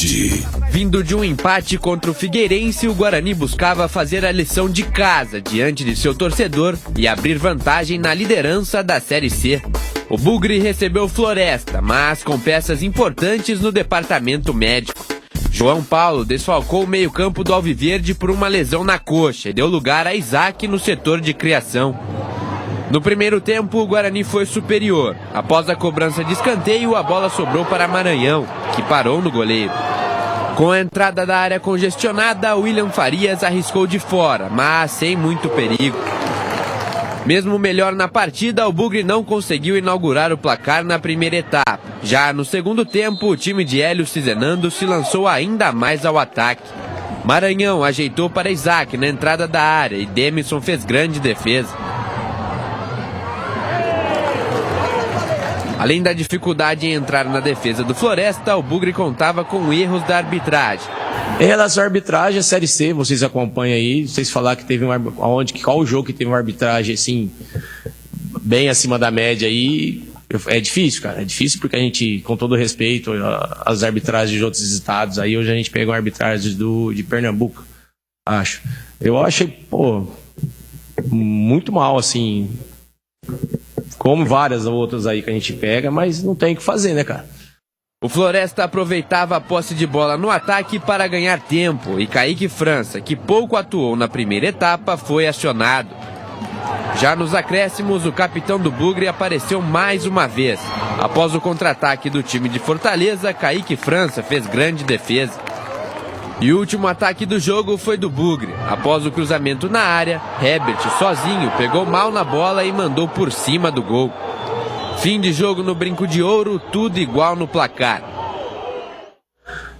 Saúde. Vindo de um empate contra o Figueirense, o Guarani buscava fazer a lição de casa diante de seu torcedor e abrir vantagem na liderança da Série C. O Bugre recebeu Floresta, mas com peças importantes no departamento médico. João Paulo desfalcou o meio-campo do Alviverde por uma lesão na coxa e deu lugar a Isaac no setor de criação. No primeiro tempo, o Guarani foi superior. Após a cobrança de escanteio, a bola sobrou para Maranhão, que parou no goleiro. Com a entrada da área congestionada, William Farias arriscou de fora, mas sem muito perigo. Mesmo melhor na partida, o Bugre não conseguiu inaugurar o placar na primeira etapa. Já no segundo tempo, o time de Hélio Cizenando se lançou ainda mais ao ataque. Maranhão ajeitou para Isaac na entrada da área e Demison fez grande defesa. Além da dificuldade em entrar na defesa do Floresta, o Bugre contava com erros da arbitragem. Em relação à arbitragem, a Série C, vocês acompanham aí, vocês falaram que teve qual o jogo que teve uma arbitragem assim, bem acima da média aí, é difícil, cara, é difícil porque a gente, com todo respeito às arbitragens de outros estados, aí hoje a gente pega uma arbitragem de Pernambuco, acho. Eu achei, muito mal, assim, como várias outras aí que a gente pega, mas não tem o que fazer, né, cara? O Floresta aproveitava a posse de bola no ataque para ganhar tempo e Kaique França, que pouco atuou na primeira etapa, foi acionado. Já nos acréscimos, o capitão do Bugre apareceu mais uma vez. Após o contra-ataque do time de Fortaleza, Kaique França fez grande defesa. E o último ataque do jogo foi do Bugre. Após o cruzamento na área, Herbert sozinho pegou mal na bola e mandou por cima do gol. Fim de jogo no Brinco de Ouro, tudo igual no placar.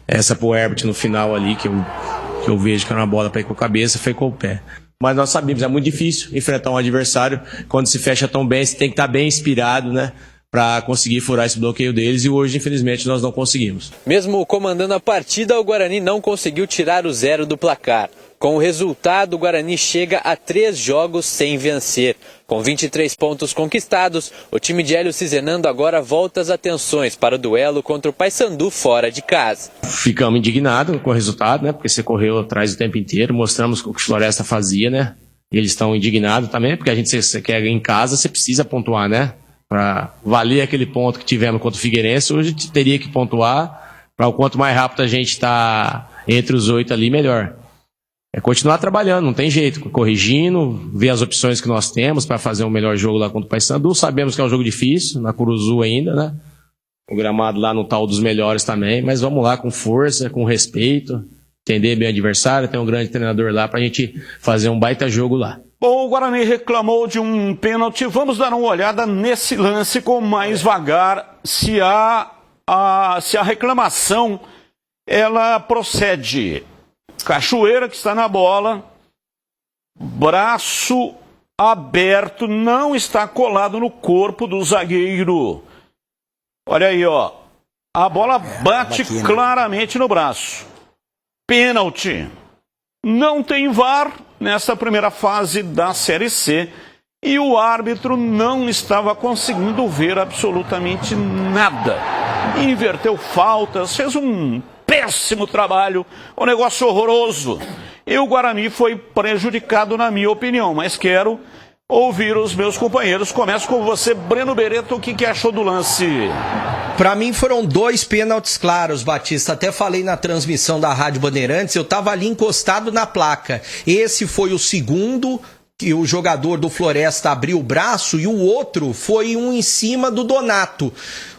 Essa pro Herbert no final ali, que eu vejo que era uma bola para ir com a cabeça, foi com o pé. Mas nós sabemos, é muito difícil enfrentar um adversário. Quando se fecha tão bem, você tem que estar bem inspirado, né? Para conseguir furar esse bloqueio deles, e hoje, infelizmente, nós não conseguimos. Mesmo comandando a partida, o Guarani não conseguiu tirar o 0 do placar. Com o resultado, o Guarani chega a 3 jogos sem vencer. Com 23 pontos conquistados, o time de Hélio Cizenando agora volta as atenções para o duelo contra o Paysandu fora de casa. Ficamos indignados com o resultado, né? Porque você correu atrás o tempo inteiro, mostramos o que o Floresta fazia, né? E eles estão indignados também, porque a gente, você quer em casa, você precisa pontuar, né? Para valer aquele ponto que tivemos contra o Figueirense, hoje teria que pontuar, para o quanto mais rápido a gente está entre os 8 ali, melhor. É continuar trabalhando, não tem jeito, corrigindo, ver as opções que nós temos para fazer um melhor jogo lá contra o Paysandu. Sabemos que é um jogo difícil, na Curuzu ainda, né? O gramado lá não tá um dos melhores também, mas vamos lá com força, com respeito, entender bem o adversário, tem um grande treinador lá pra gente fazer um baita jogo lá. Bom, o Guarani reclamou de um pênalti. Vamos dar uma olhada nesse lance com mais vagar, se a reclamação ela procede. Cachoeira que está na bola, braço aberto, não está colado no corpo do zagueiro. Olha aí, ó. A bola bate claramente no braço. Pênalti. Não tem VAR nessa primeira fase da Série C e o árbitro não estava conseguindo ver absolutamente nada. Inverteu faltas, fez um péssimo trabalho, um negócio horroroso. E o Guarani foi prejudicado, na minha opinião, mas quero ouvir os meus companheiros. Começo com você, Breno Beretta, o que achou do lance? Para mim foram 2 pênaltis claros, Batista. Até falei na transmissão da Rádio Bandeirantes, eu estava ali encostado na placa. Esse foi o segundo, que o jogador do Floresta abriu o braço, e o outro foi um em cima do Donato.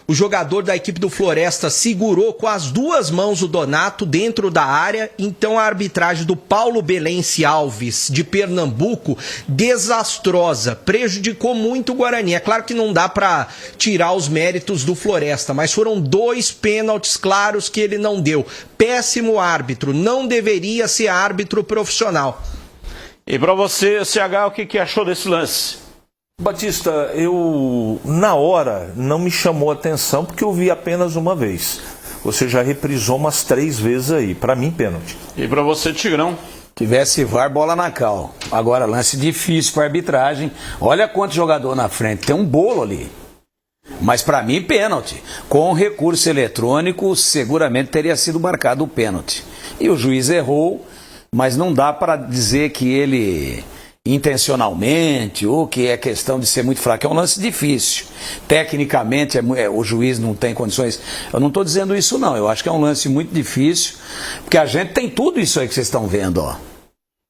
O jogador da equipe do Floresta segurou com as 2 mãos o Donato dentro da área, então a arbitragem do Paulo Belense Alves, de Pernambuco, desastrosa, prejudicou muito o Guarani. É claro que não dá para tirar os méritos do Floresta, mas foram 2 pênaltis claros que ele não deu. Péssimo árbitro, não deveria ser árbitro profissional. E para você, CH, o que achou desse lance? Batista, eu na hora não me chamou a atenção porque eu vi apenas uma vez. Você já reprisou umas 3 vezes aí, para mim pênalti. E para você, Tigrão? Tivesse VAR, bola na cal. Agora, lance difícil para arbitragem. Olha quanto jogador na frente, tem um bolo ali. Mas para mim, pênalti. Com recurso eletrônico, seguramente teria sido marcado o pênalti. E o juiz errou, mas não dá para dizer que ele intencionalmente ou que é questão de ser muito fraco. É um lance difícil. Tecnicamente, o juiz não tem condições. Eu não estou dizendo isso, não. Eu acho que é um lance muito difícil, porque a gente tem tudo isso aí que vocês estão vendo, ó.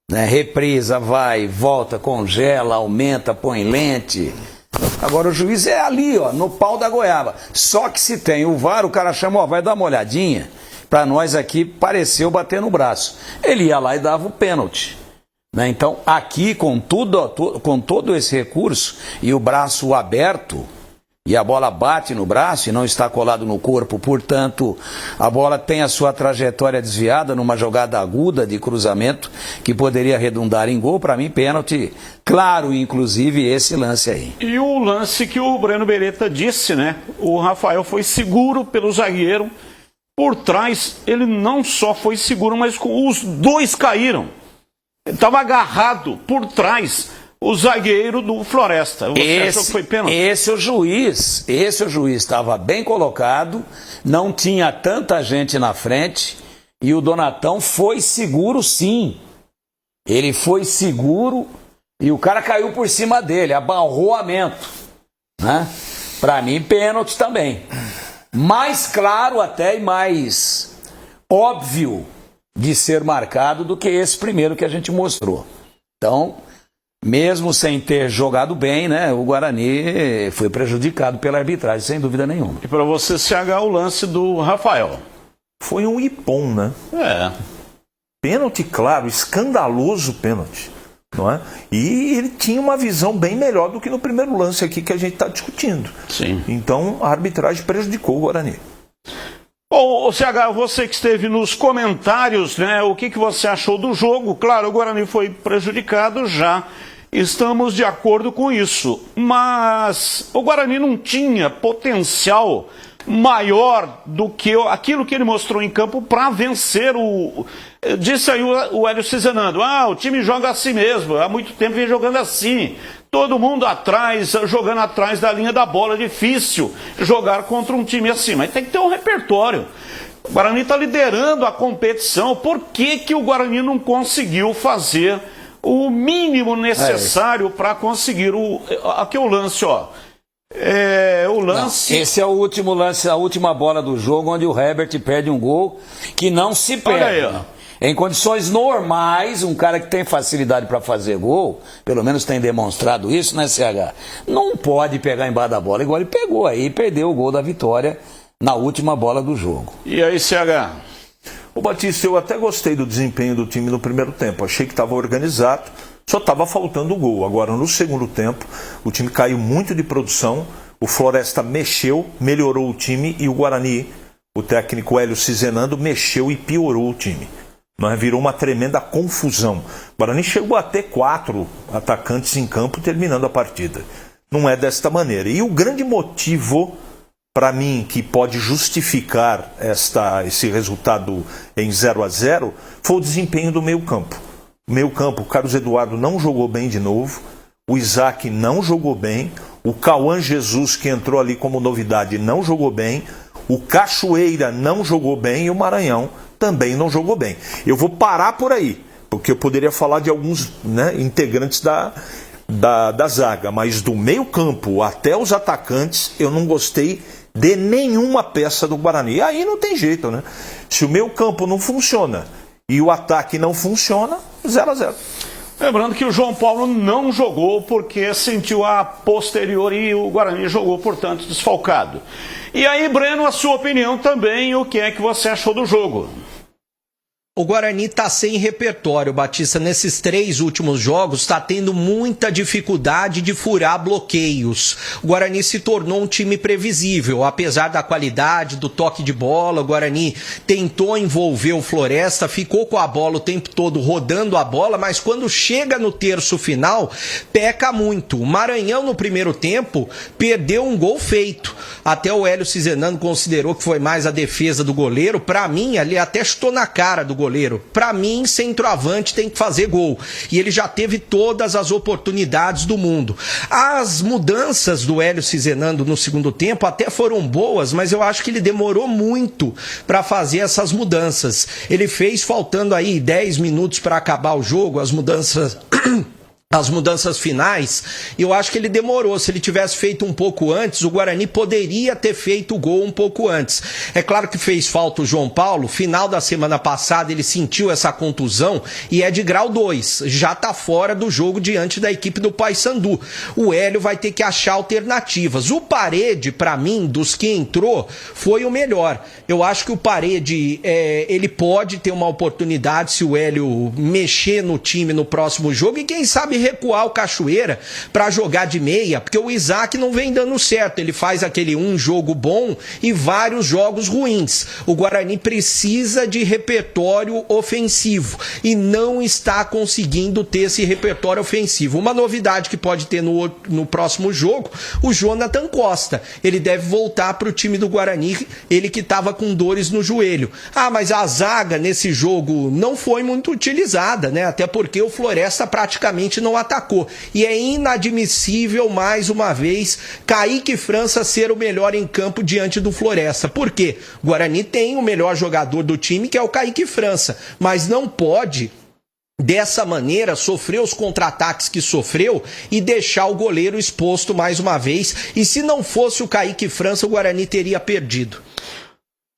Né? Reprisa, vai, volta, congela, aumenta, põe lente. Agora o juiz é ali, ó, no pau da goiaba. Só que se tem o VAR, o cara chama, ó, vai dar uma olhadinha. Para nós aqui pareceu bater no braço. Ele ia lá e dava o pênalti. Né? Então aqui com todo esse recurso e o braço aberto, e a bola bate no braço e não está colado no corpo, portanto, a bola tem a sua trajetória desviada numa jogada aguda de cruzamento que poderia redundar em gol. Para mim, pênalti, claro, inclusive esse lance aí. E o lance que o Breno Beretta disse, né? O Rafael foi seguro pelo zagueiro. Por trás, ele não só foi seguro, mas os dois caíram. Ele estava agarrado por trás. O zagueiro do Floresta. Você achou que foi pênalti? Esse o juiz estava bem colocado, não tinha tanta gente na frente e o Donatão foi seguro, sim. Ele foi seguro e o cara caiu por cima dele, abarroamento, né? Para mim, pênalti também. Mais claro até e mais óbvio de ser marcado do que esse primeiro que a gente mostrou. Então, mesmo sem ter jogado bem, né, o Guarani foi prejudicado pela arbitragem, sem dúvida nenhuma. E para você, CH, o lance do Rafael? Foi um ipom, né? É. Pênalti, claro, escandaloso pênalti, não é? E ele tinha uma visão bem melhor do que no primeiro lance aqui que a gente está discutindo. Sim. Então a arbitragem prejudicou o Guarani. Bom, CH, você que esteve nos comentários, né, o que você achou do jogo? Claro, o Guarani foi prejudicado, já estamos de acordo com isso, mas o Guarani não tinha potencial maior do que aquilo que ele mostrou em campo para vencer o... Disse aí o Hélio Cizenando, o time joga assim mesmo, há muito tempo vem jogando assim, todo mundo atrás, jogando atrás da linha da bola, é difícil jogar contra um time assim, mas tem que ter um repertório. O Guarani está liderando a competição, por que o Guarani não conseguiu fazer o mínimo necessário para conseguir aqui o lance, ó. O lance... Não, esse é o último lance, a última bola do jogo, onde o Herbert perde um gol que não se perde. Olha aí, ó. Em condições normais, um cara que tem facilidade para fazer gol, pelo menos tem demonstrado isso, né, CH? Não pode pegar embaixo da bola, igual ele pegou aí e perdeu o gol da vitória na última bola do jogo. E aí, CH? Ô Batista, eu até gostei do desempenho do time no primeiro tempo, achei que estava organizado, só estava faltando o gol. Agora, no segundo tempo, o time caiu muito de produção, o Floresta mexeu, melhorou o time e o Guarani, o técnico Hélio Cizenando, mexeu e piorou o time. Virou uma tremenda confusão. O Guarani chegou a ter 4 atacantes em campo terminando a partida. Não é desta maneira. E o grande motivo, para mim, que pode justificar esse resultado em 0-0, foi o desempenho do meio-campo. O meio-campo, o Carlos Eduardo não jogou bem de novo, o Isaac não jogou bem, o Cauã Jesus, que entrou ali como novidade, não jogou bem, o Cachoeira não jogou bem e o Maranhão também não jogou bem. Eu vou parar por aí, porque eu poderia falar de alguns, né, integrantes da zaga, mas do meio campo até os atacantes eu não gostei de nenhuma peça do Guarani. E aí não tem jeito, né? Se o meio campo não funciona e o ataque não funciona, 0-0. Lembrando que o João Paulo não jogou porque sentiu a posterior e o Guarani jogou, portanto, desfalcado. E aí, Breno, a sua opinião também, o que é que você achou do jogo? O Guarani está sem repertório, Batista. Nesses 3 últimos jogos está tendo muita dificuldade de furar bloqueios. O Guarani se tornou um time previsível, apesar da qualidade, do toque de bola. O Guarani tentou envolver o Floresta, ficou com a bola o tempo todo rodando a bola, mas quando chega no terço final, peca muito. O Maranhão no primeiro tempo perdeu um gol feito. Até o Hélio Cizenando considerou que foi mais a defesa do goleiro. Para mim, ali até chutou na cara do goleiro. goleiro. Para mim, centroavante tem que fazer gol. E ele já teve todas as oportunidades do mundo. As mudanças do Hélio Cizenando no segundo tempo até foram boas, mas eu acho que ele demorou muito para fazer essas mudanças. Ele fez faltando aí 10 minutos para acabar o jogo, as mudanças finais, eu acho que ele demorou. Se ele tivesse feito um pouco antes, o Guarani poderia ter feito o gol um pouco antes. É claro que fez falta o João Paulo, final da semana passada ele sentiu essa contusão e é de grau 2, já está fora do jogo diante da equipe do Paysandu. O Hélio vai ter que achar alternativas. O Parede, para mim, dos que entrou, foi o melhor. Eu acho que o Parede, ele pode ter uma oportunidade se o Hélio mexer no time no próximo jogo e quem sabe recuar o Cachoeira para jogar de meia, porque o Isaac não vem dando certo, ele faz aquele um jogo bom e vários jogos ruins. O Guarani precisa de repertório ofensivo e não está conseguindo ter esse repertório ofensivo. Uma novidade que pode ter no próximo jogo, o Jonathan Costa, ele deve voltar para o time do Guarani, ele que estava com dores no joelho. Mas a zaga nesse jogo não foi muito utilizada, né? Até porque o Floresta praticamente não atacou. E é inadmissível, mais uma vez, Kaique França ser o melhor em campo diante do Floresta. Por quê? O Guarani tem o melhor jogador do time, que é o Kaique França, mas não pode dessa maneira sofrer os contra-ataques que sofreu e deixar o goleiro exposto mais uma vez. E se não fosse o Kaique França, o Guarani teria perdido.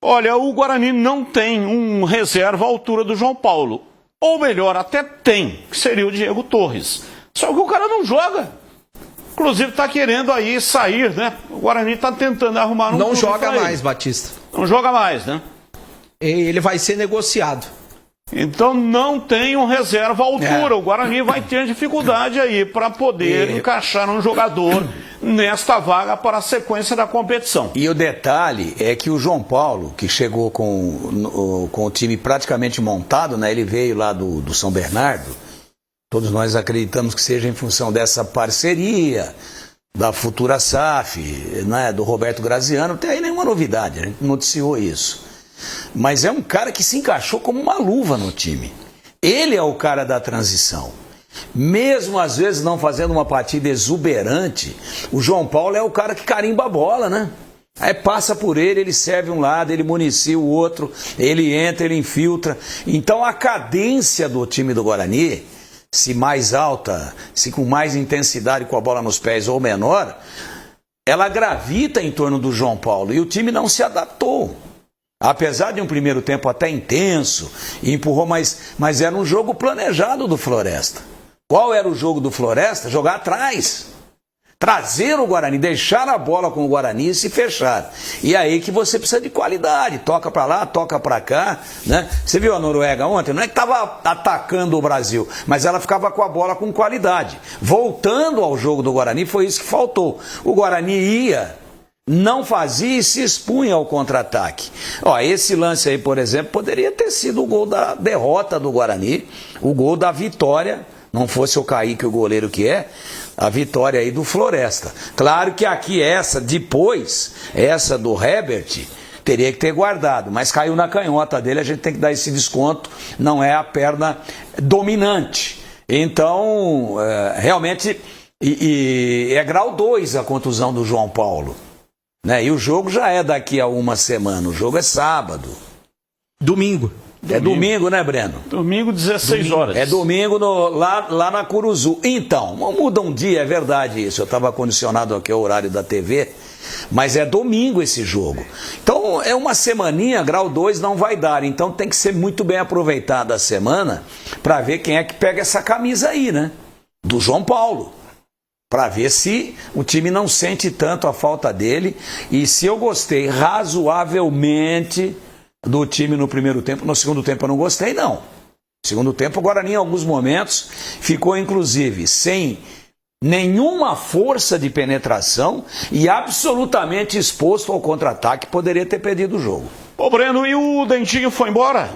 Olha, o Guarani não tem um reserva à altura do João Paulo. Ou melhor, até tem, que seria o Diego Torres. Só que o cara não joga. Inclusive está querendo aí sair, né? O Guarani está tentando arrumar um Não joga mais, Batista. Não joga mais, né? Ele vai ser negociado. Então não tem um reserva à altura. O Guarani vai ter dificuldade aí para poder encaixar um jogador nesta vaga para a sequência da competição. E o detalhe é que o João Paulo, que chegou com o time praticamente montado, né? Ele veio lá do São Bernardo. Todos nós acreditamos que seja em função dessa parceria, da futura SAF, né? Do Roberto Graziano. Não tem aí nenhuma novidade, a gente noticiou isso. Mas é um cara que se encaixou como uma luva no time. Ele é o cara da transição. Mesmo às vezes não fazendo uma partida exuberante, o João Paulo é o cara que carimba a bola, né? Aí passa por ele serve um lado, ele municia o outro, ele entra, ele infiltra. Então a cadência do time do Guarani, se mais alta, se com mais intensidade com a bola nos pés ou menor, ela gravita em torno do João Paulo e o time não se adaptou. Apesar de um primeiro tempo até intenso, e empurrou, mas era um jogo planejado do Floresta. Qual era o jogo do Floresta? Jogar atrás. Trazer o Guarani, deixar a bola com o Guarani e se fechar. E aí que você precisa de qualidade. Toca para lá, toca para cá, né? Você viu a Noruega ontem? Não é que estava atacando o Brasil, mas ela ficava com a bola com qualidade. Voltando ao jogo do Guarani, foi isso que faltou. O Guarani ia... não fazia e se expunha ao contra-ataque. Esse lance aí, por exemplo, poderia ter sido o gol da derrota do Guarani, o gol da vitória, não fosse o Kaique, o goleiro que é, a vitória aí do Floresta. Claro que aqui essa do Herbert, teria que ter guardado, mas caiu na canhota dele, a gente tem que dar esse desconto, não é a perna dominante. Então, realmente, é grau 2 a contusão do João Paulo. Né? E o jogo já é daqui a uma semana, o jogo é sábado. Domingo. É domingo, né, Breno? Domingo, 16 horas. É domingo lá na Curuzu. Então, muda um dia, é verdade isso. Eu estava condicionado aqui ao horário da TV, mas é domingo esse jogo. Então, é uma semaninha, grau 2 não vai dar. Então, tem que ser muito bem aproveitada a semana para ver quem é que pega essa camisa aí, né? Do João Paulo. Para ver se o time não sente tanto a falta dele. E se eu gostei razoavelmente do time no primeiro tempo, no segundo tempo eu não gostei, não. No segundo tempo, o Guarani, em alguns momentos, ficou inclusive sem nenhuma força de penetração e absolutamente exposto ao contra-ataque, poderia ter perdido o jogo. Ô Breno, e o Dentinho foi embora?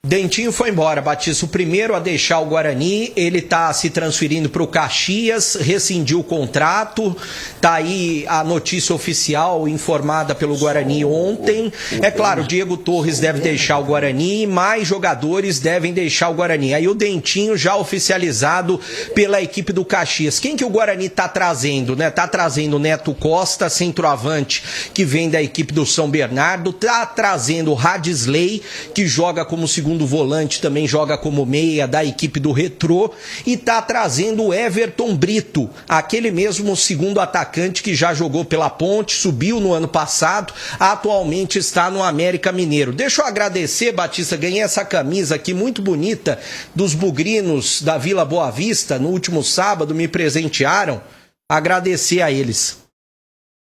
Dentinho foi embora, Batista, o primeiro a deixar o Guarani. Ele tá se transferindo para o Caxias, rescindiu o contrato, tá aí a notícia oficial informada pelo Guarani ontem. É claro, o Diego Torres deve deixar o Guarani, mais jogadores devem deixar o Guarani. Aí o Dentinho já oficializado pela equipe do Caxias. Quem que o Guarani tá trazendo, né? Tá trazendo o Neto Costa, centroavante, que vem da equipe do São Bernardo, tá trazendo o Radisley, que joga como segundo volante, também joga como meia da equipe do Retrô, e tá trazendo o Everton Brito, aquele mesmo segundo atacante que já jogou pela Ponte, subiu no ano passado, atualmente está no América Mineiro. Deixa eu agradecer, Batista, ganhei essa camisa aqui muito bonita dos bugrinos da Vila Boa Vista, no último sábado me presentearam, agradecer a eles.